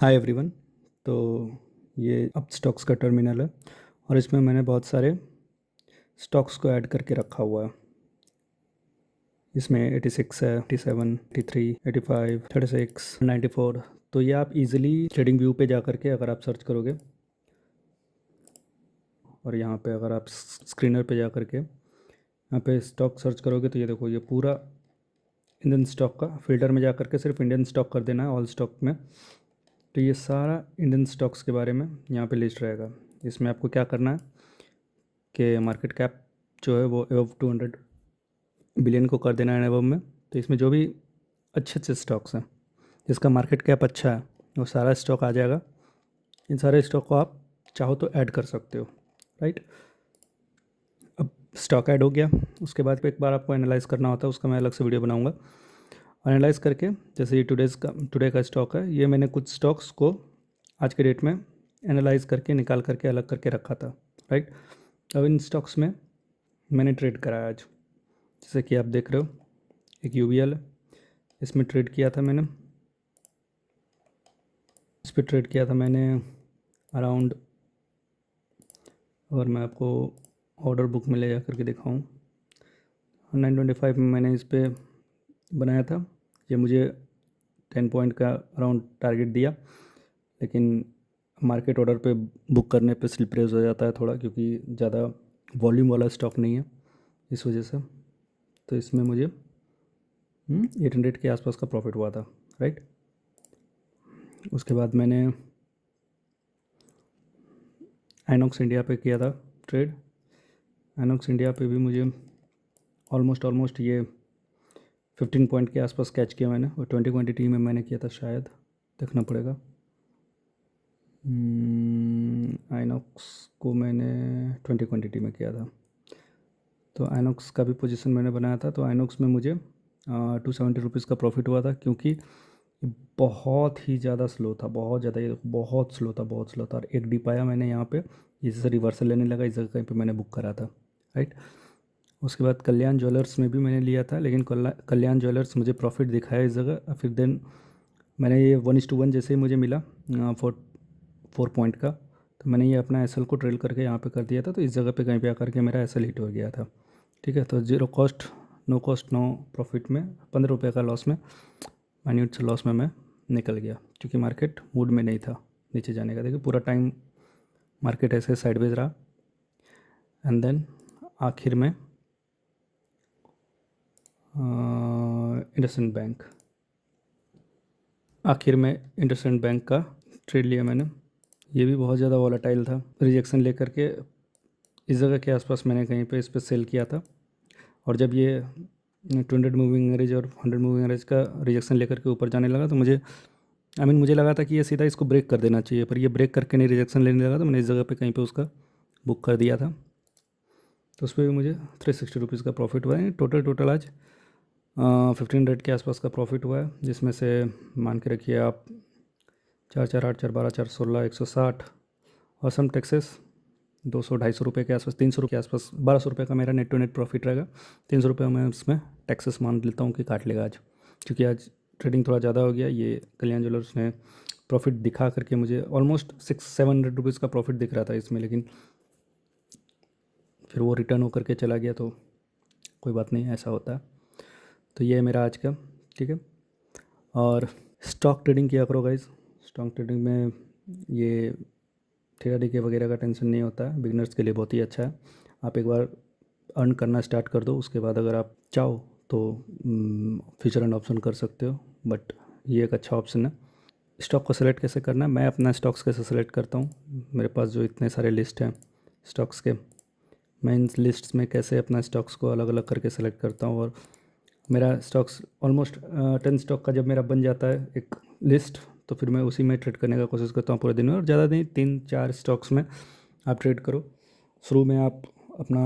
Hi everyone. तो ये अब स्टॉक्स का टर्मिनल है और इसमें मैंने बहुत सारे स्टॉक्स को ऐड करके रखा हुआ है। इसमें 86 है, 87, 83, 85, 36, 94। तो ये आप इजीली ट्रेडिंग व्यू पे जा करके अगर आप सर्च करोगे और यहाँ पे अगर आप स्क्रीनर पे जा करके यहाँ पे स्टॉक सर्च करोगे तो ये देखो, ये पूरा इंडियन स्टॉक का फिल्टर में जा करके सिर्फ इंडियन स्टॉक कर देना है ऑल स्टॉक में। तो ये सारा इंडियन स्टॉक्स के बारे में यहाँ पे लिस्ट रहेगा। इसमें आपको क्या करना है कि मार्केट कैप जो है वो एबव 200 बिलियन को कर देना है एबव में। तो इसमें जो भी अच्छे अच्छे स्टॉक्स हैं जिसका मार्केट कैप अच्छा है वो सारा स्टॉक आ जाएगा। इन सारे स्टॉक को आप चाहो तो ऐड कर सकते हो, राइट। अब स्टॉक ऐड हो गया, उसके बाद एक बार आपको एनालाइज़ करना होता है, उसका मैं अलग से वीडियो बनाऊंगा। एनालाइज़ करके जैसे ये टुडे का स्टॉक है, ये मैंने कुछ स्टॉक्स को आज के डेट में एनालाइज़ करके निकाल करके अलग करके रखा था, राइट। अब इन स्टॉक्स में मैंने ट्रेड कराया आज, जैसे कि आप देख रहे हो एक यूवीएल है, इसमें ट्रेड किया था मैंने। इस पर ट्रेड किया था मैंने अराउंड, अगर मैं आपको ऑर्डर बुक में ले जा करके दिखाऊँ, 925 में मैंने इस पर बनाया था। ये मुझे 10 पॉइंट का अराउंड टारगेट दिया, लेकिन मार्केट ऑर्डर पे बुक करने पे स्लिप रेज हो जाता है थोड़ा, क्योंकि ज़्यादा वॉल्यूम वाला स्टॉक नहीं है इस वजह से। तो इसमें मुझे 800 के आसपास का प्रॉफिट हुआ था, राइट। उसके बाद मैंने आइनॉक्स इंडिया पे किया था ट्रेड। आइनॉक्स इंडिया पे भी मुझे ऑलमोस्ट ये 15 पॉइंट के आसपास कैच किया मैंने, और 20 क्वान्टिटी में मैंने किया था शायद, देखना पड़ेगा। आइनॉक्स को मैंने 20 क्वान्टिटी में किया था। तो आइनॉक्स का भी पोजीशन मैंने बनाया था। तो आइनॉक्स में मुझे 270 रुपीज़ का प्रॉफिट हुआ था, क्योंकि ये बहुत ही ज़्यादा स्लो था, बहुत ज़्यादा, ये बहुत स्लो था। और एक डी पाया मैंने यहाँ पे, जैसे रिवर्सल लेने लगा इस जगह कहीं पे मैंने बुक करा था, राइट। उसके बाद कल्याण ज्वेलर्स में भी मैंने लिया था, लेकिन कल्याण ज्वेलर्स मुझे प्रॉफिट दिखाया इस जगह। फिर देन मैंने ये 1:1 जैसे ही मुझे मिला 4 पॉइंट का, तो मैंने ये अपना एसएल को ट्रेल करके यहाँ पे कर दिया था। तो इस जगह पे कहीं पे आकर के मेरा एसएल हिट हो गया था, ठीक है। तो ज़ीरो कॉस्ट नो प्रॉफिट में 15 रुपये का लॉस में, माइन्यूट से लॉस में मैं निकल गया, क्योंकि मार्केट मूड में नहीं था नीचे जाने का। देखिए पूरा टाइम मार्केट ऐसे साइडवेज रहा, एंड देन आखिर में इंडसइंड बैंक का ट्रेड लिया मैंने। ये भी बहुत ज़्यादा वॉलेटाइल था, रिजेक्शन लेकर के इस जगह के आसपास मैंने कहीं पे इस पर सेल किया था। और जब ये 200 मूविंग एवरेज और 100 मूविंग एवरेज का रिजेक्शन लेकर के ऊपर जाने लगा, तो मुझे लगा था कि ये सीधा इसको ब्रेक कर देना चाहिए, पर ये ब्रेक करके नहीं रिजेक्शन लेने लगा। तो मैंने इस जगह पे कहीं पे उसका बुक कर दिया था। तो उस पर भी मुझे 360 रुपीज़ का प्रॉफिट हुआ है। टोटल आज 1500 के आसपास का प्रॉफिट हुआ है, जिसमें से मान के रखिए आप 4 4 8 4 12 4 16 160 और सम टैक्सेस 200-250 रुपये के आसपास, 300 रुपये के आसपास, 1200 रुपये का मेरा नेट टू नेट प्रॉफिट रहेगा। 300 रुपये मैं उसमें टैक्सेस मान लेता हूँ कि काट लेगा आज, क्योंकि आज ट्रेडिंग थोड़ा ज़्यादा हो गया। ये कल्याण ज्वेलर्स ने प्रॉफिट दिखा करके मुझे ऑलमोस्ट 600-700 रुपीज़ का प्रॉफिट दिख रहा था इसमें, लेकिन फिर वो रिटर्न होकर के चला गया। तो कोई बात नहीं, ऐसा होता है। तो ये है मेरा आज का, ठीक है। और स्टॉक ट्रेडिंग किया करो गाइज। स्टॉक ट्रेडिंग में ये ठेका के वगैरह का टेंशन नहीं होता है, बिगनर्स के लिए बहुत ही अच्छा है। आप एक बार अर्न करना स्टार्ट कर दो, उसके बाद अगर आप चाहो तो फ्यूचर एंड ऑप्शन कर सकते हो, बट ये एक अच्छा ऑप्शन है। स्टॉक को सेलेक्ट कैसे करना है, मैं अपना स्टॉक्स कैसे सेलेक्ट करता हूँ, मेरे पास जो इतने सारे लिस्ट हैं स्टॉक्स के, मैं इन लिस्ट्स में कैसे अपना स्टॉक्स को अलग अलग करके सेलेक्ट करता हूँ। और मेरा स्टॉक्स ऑलमोस्ट 10 स्टॉक का जब मेरा बन जाता है एक लिस्ट, तो फिर मैं उसी में ट्रेड करने का कोशिश करता हूँ पूरे दिन में। और ज़्यादा नहीं, 3-4 स्टॉक्स में आप ट्रेड करो। शुरू में आप अपना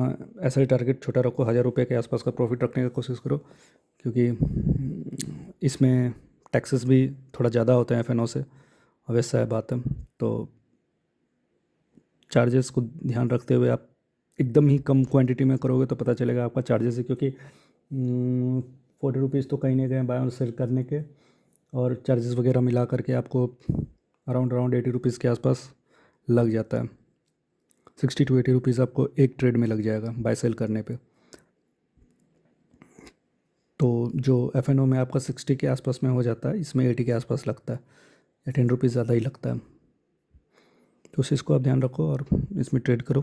ऐसा ही टारगेट छोटा रखो, 1000 रुपये के आसपास का प्रॉफिट रखने का कोशिश करो, क्योंकि इसमें टैक्सेस भी थोड़ा ज़्यादा होते हैं एफ से, वैसा है बात है। तो चार्जेस को ध्यान रखते हुए आप एकदम ही कम क्वांटिटी में करोगे तो पता चलेगा आपका चार्जेस है, क्योंकि 40 रुपीज़ तो कहीं नहीं गए बाय और सेल करने के, और चार्जेस वगैरह मिला करके आपको अराउंड 80 रुपीज़ के आसपास लग जाता है। 60 to 80 रुपीज़ आपको एक ट्रेड में लग जाएगा बाय सेल करने पे। तो जो FNO में आपका 60 के आसपास में हो जाता है, इसमें 80 के आसपास लगता है या 10 रुपीज़ ज़्यादा ही लगता है। तो उस चीज़ को आप ध्यान रखो और इसमें ट्रेड करो।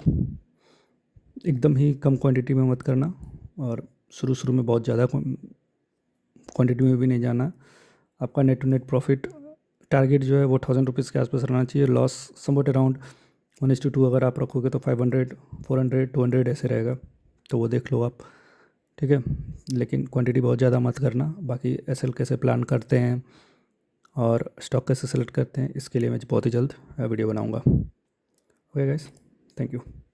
एकदम ही कम क्वांटिटी में मत करना और शुरू में बहुत ज़्यादा क्वांटिटी में भी नहीं जाना। आपका net to net profit target जो है वो 1000 रुपीज़ के आसपास रहना चाहिए। लॉस समवट अराउंड 1:2 अगर आप रखोगे तो 500, 400, 200 ऐसे रहेगा, तो वो देख लो आप, ठीक है। लेकिन क्वांटिटी बहुत ज़्यादा मत करना। बाकी SL कैसे प्लान करते हैं और स्टॉक कैसे सेलेक्ट करते हैं, इसके लिए मैं बहुत ही जल्द वीडियो बनाऊंगा। Okay guys, thank you.